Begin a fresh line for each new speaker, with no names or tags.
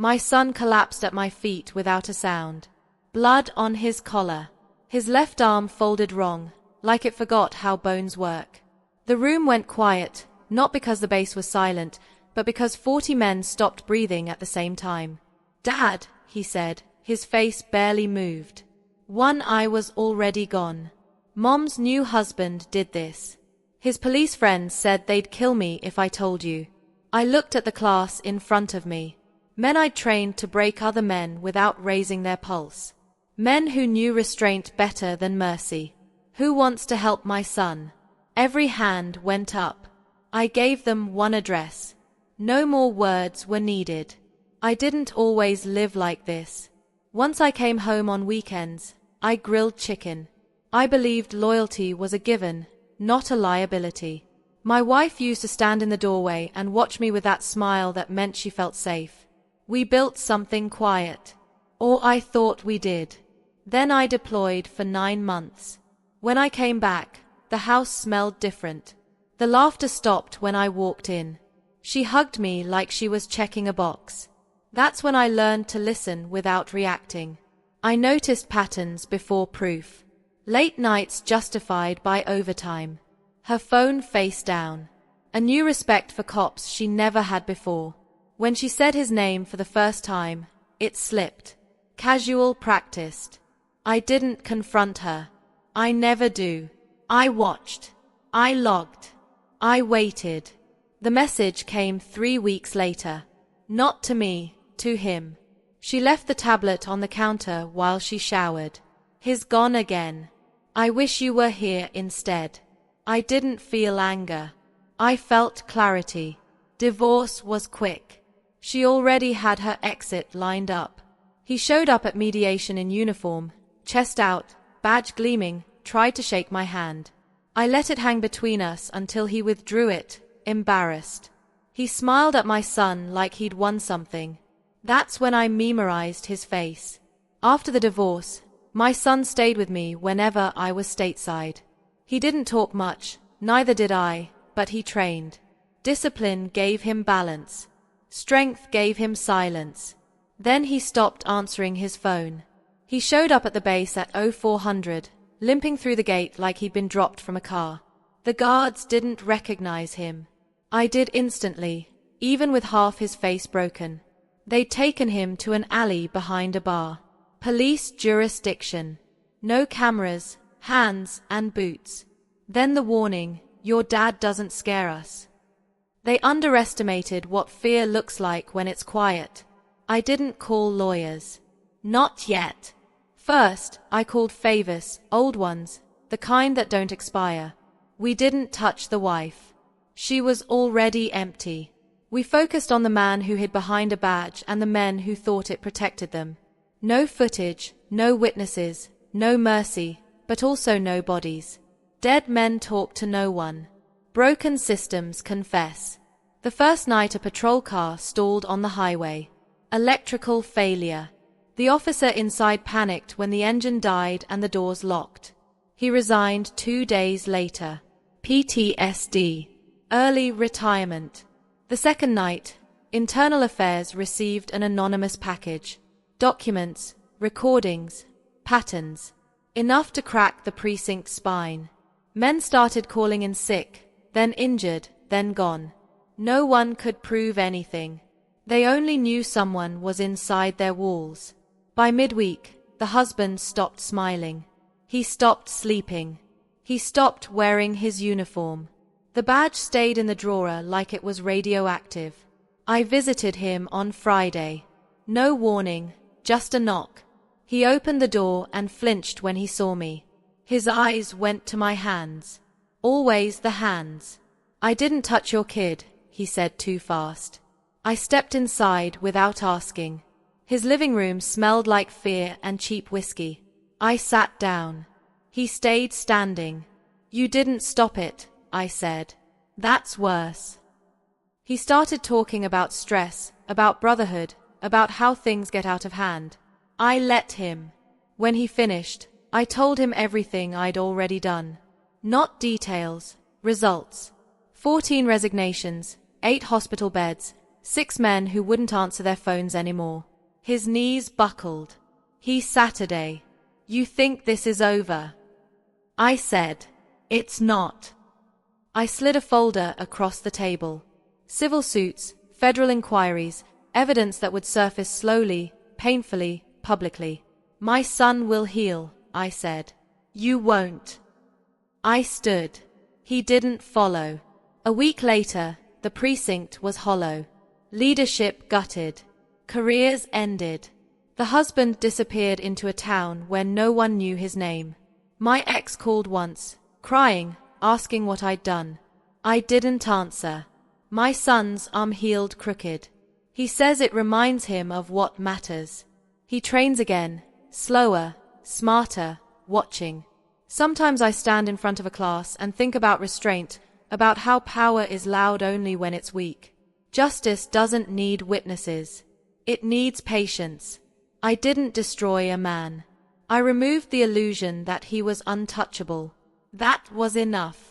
My son collapsed at my feet without a sound. Blood on his collar. His left arm folded wrong, like it forgot how bones work. The room went quiet, not because the base was silent, but because 40 men stopped breathing at the same time. "Dad," he said, his face barely moved. One eye was already gone. Mom's new husband did this. His police friends said they'd kill me if I told you. I looked at the class in front of me. Men I'd trained to break other men without raising their pulse. Men who knew restraint better than mercy. Who wants to help my son? Every hand went up. I gave them one address. No more words were needed. I didn't always live like this. Once I came home on weekends, I grilled chicken. I believed loyalty was a given, not a liability. My wife used to stand in the doorway and watch me with that smile that meant she felt safe. We built something quiet. Or I thought we did. Then I deployed for 9 months. When I came back, the house smelled different. The laughter stopped when I walked in. She hugged me like she was checking a box. That's when I learned to listen without reacting. I noticed patterns before proof. Late nights justified by overtime. Her phone face down. A new respect for cops she never had before. When she said his name for the first time, it slipped. Casual, practiced. I didn't confront her. I never do. I watched. I logged. I waited. The message came 3 weeks later. Not to me, to him. She left the tablet on the counter while she showered. His gone again. I wish you were here instead. I didn't feel anger. I felt clarity. Divorce was quick. She already had her exit lined up. He showed up at mediation in uniform, chest out, badge gleaming, tried to shake my hand. I let it hang between us until he withdrew it, embarrassed. He smiled at my son like he'd won something. That's when I memorized his face. After the divorce, my son stayed with me whenever I was stateside. He didn't talk much, neither did I, but he trained. Discipline gave him balance. Strength gave him silence. Then he stopped answering his phone. He showed up at the base at 0400, limping through the gate like he'd been dropped from a car. The guards didn't recognize him. I did instantly, even with half his face broken. They'd taken him to an alley behind a bar. Police jurisdiction. No cameras, hands and boots. Then the warning, your dad doesn't scare us. They underestimated what fear looks like when it's quiet. I didn't call lawyers. Not yet. First, I called favors, old ones, the kind that don't expire. We didn't touch the wife. She was already empty. We focused on the man who hid behind a badge and the men who thought it protected them. No footage, no witnesses, no mercy, but also no bodies. Dead men talk to no one. Broken systems confess. The first night a patrol car stalled on the highway. Electrical failure. The officer inside panicked when the engine died and the doors locked. He resigned 2 days later. PTSD. Early retirement. The second night, Internal Affairs received an anonymous package. Documents, recordings, patterns. Enough to crack the precinct's spine. Men started calling in sick, then injured, then gone. No one could prove anything. They only knew someone was inside their walls. By midweek, the husband stopped smiling. He stopped sleeping. He stopped wearing his uniform. The badge stayed in the drawer like it was radioactive. I visited him on Friday. No warning, just a knock. He opened the door and flinched when he saw me. His eyes went to my hands. Always the hands. I didn't touch your kid, he said too fast. I stepped inside without asking. His living room smelled like fear and cheap whiskey. I sat down. He stayed standing. You didn't stop it, I said. That's worse. He started talking about stress, about brotherhood, about how things get out of hand. I let him. When he finished, I told him everything I'd already done. Not details, results. 14 resignations, 8 hospital beds, 6 men who wouldn't answer their phones anymore. His knees buckled. Saturday. You think this is over? I said. It's not. I slid a folder across the table. Civil suits, federal inquiries, evidence that would surface slowly, painfully, publicly. My son will heal, I said. You won't. I stood. He didn't follow. A week later, the precinct was hollow. Leadership gutted. Careers ended. The husband disappeared into a town where no one knew his name. My ex called once, crying, asking what I'd done. I didn't answer. My son's arm healed crooked. He says it reminds him of what matters. He trains again, slower, smarter, watching. Sometimes I stand in front of a class and think about restraint, about how power is loud only when it's weak. Justice doesn't need witnesses. It needs patience. I didn't destroy a man. I removed the illusion that he was untouchable. That was enough.